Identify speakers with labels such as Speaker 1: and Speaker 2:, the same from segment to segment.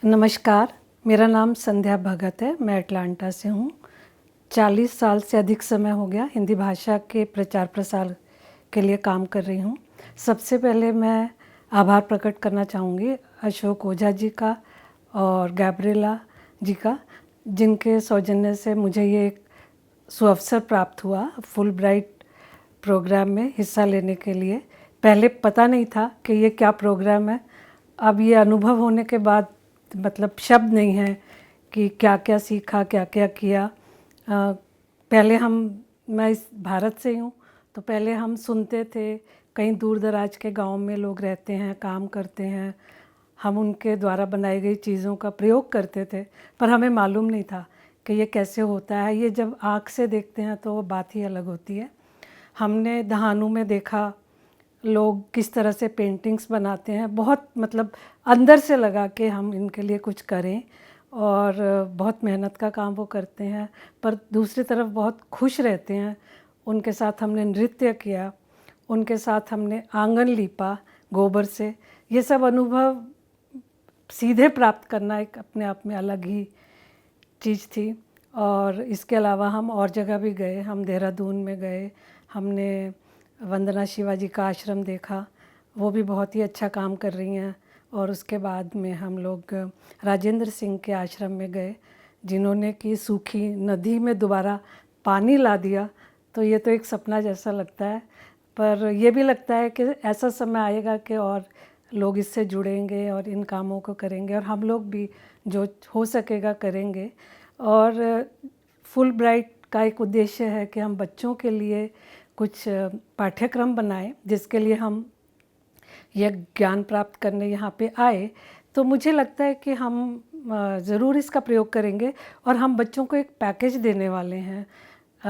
Speaker 1: नमस्कार, मेरा नाम संध्या भगत है। मैं अटलांटा से हूँ। 40 साल से अधिक समय हो गया हिंदी भाषा के प्रचार प्रसार के लिए काम कर रही हूँ। सबसे पहले मैं आभार प्रकट करना चाहूँगी अशोक ओझा जी का और गैब्रिएला जी का, जिनके सौजन्य से मुझे ये एक सुअवसर प्राप्त हुआ फुल ब्राइट प्रोग्राम में हिस्सा लेने के लिए। पहले पता नहीं था कि ये क्या प्रोग्राम है। अब ये अनुभव होने के बाद मतलब शब्द नहीं है कि क्या क्या सीखा, क्या क्या किया। पहले मैं इस भारत से ही हूँ, तो पहले हम सुनते थे कहीं दूर दराज के गांव में लोग रहते हैं, काम करते हैं, हम उनके द्वारा बनाई गई चीज़ों का प्रयोग करते थे, पर हमें मालूम नहीं था कि ये कैसे होता है। ये जब आँख से देखते हैं तो वो बात ही अलग होती है। हमने दहानू में देखा लोग किस तरह से पेंटिंग्स बनाते हैं, बहुत मतलब अंदर से लगा कि हम इनके लिए कुछ करें, और बहुत मेहनत का काम वो करते हैं, पर दूसरी तरफ बहुत खुश रहते हैं। उनके साथ हमने नृत्य किया, उनके साथ हमने आंगन लीपा गोबर से। ये सब अनुभव सीधे प्राप्त करना एक अपने आप में अलग ही चीज़ थी। और इसके अलावा हम और जगह भी गए, हम देहरादून में गए, हमने वंदना शिवाजी का आश्रम देखा, वो भी बहुत ही अच्छा काम कर रही हैं। और उसके बाद में हम लोग राजेंद्र सिंह के आश्रम में गए, जिन्होंने कि सूखी नदी में दोबारा पानी ला दिया। तो ये तो एक सपना जैसा लगता है, पर यह भी लगता है कि ऐसा समय आएगा कि और लोग इससे जुड़ेंगे और इन कामों को करेंगे, और हम लोग भी जो हो सकेगा करेंगे। और फुल ब्राइट का एक उद्देश्य है कि हम बच्चों के लिए कुछ पाठ्यक्रम बनाएं, जिसके लिए हम यह ज्ञान प्राप्त करने यहाँ पे आए। तो मुझे लगता है कि हम ज़रूर इसका प्रयोग करेंगे, और हम बच्चों को एक पैकेज देने वाले हैं।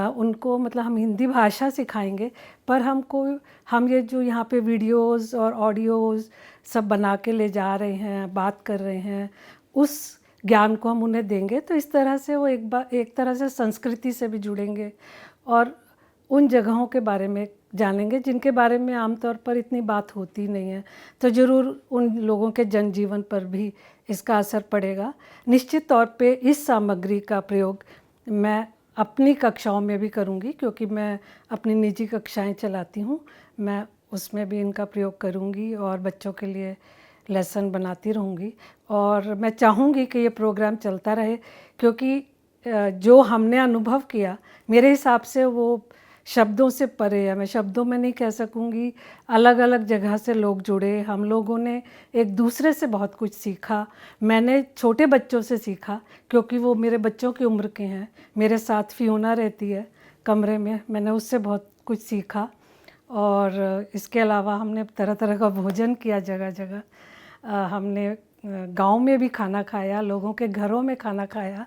Speaker 1: उनको मतलब हम हिंदी भाषा सिखाएंगे, पर हम ये जो यहाँ पे वीडियोस और ऑडियोज़ सब बना के ले जा रहे हैं, बात कर रहे हैं, उस ज्ञान को हम उन्हें देंगे। तो इस तरह से वो एक तरह से संस्कृति से भी जुड़ेंगे और उन जगहों के बारे में जानेंगे जिनके बारे में आमतौर पर इतनी बात होती नहीं है। तो ज़रूर उन लोगों के जनजीवन पर भी इसका असर पड़ेगा। निश्चित तौर पे इस सामग्री का प्रयोग मैं अपनी कक्षाओं में भी करूँगी, क्योंकि मैं अपनी निजी कक्षाएं चलाती हूँ। मैं उसमें भी इनका प्रयोग करूँगी और बच्चों के लिए लेसन बनाती रहूँगी। और मैं चाहूँगी कि ये प्रोग्राम चलता रहे, क्योंकि जो हमने अनुभव किया, मेरे हिसाब से वो शब्दों से परे है। मैं शब्दों में नहीं कह सकूँगी। अलग अलग जगह से लोग जुड़े, हम लोगों ने एक दूसरे से बहुत कुछ सीखा। मैंने छोटे बच्चों से सीखा, क्योंकि वो मेरे बच्चों की उम्र के हैं। मेरे साथ फियोना रहती है कमरे में, मैंने उससे बहुत कुछ सीखा। और इसके अलावा हमने तरह तरह का भोजन किया जगह जगह। हमने गांव में भी खाना खाया, लोगों के घरों में खाना खाया।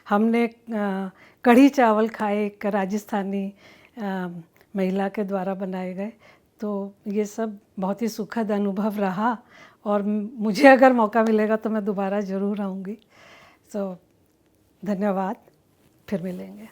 Speaker 1: हमने कढ़ी चावल खाए, एक राजस्थानी महिला के द्वारा बनाए गए। तो ये सब बहुत ही सुखद अनुभव रहा, और मुझे अगर मौका मिलेगा तो मैं दोबारा ज़रूर आऊँगी। धन्यवाद, फिर मिलेंगे।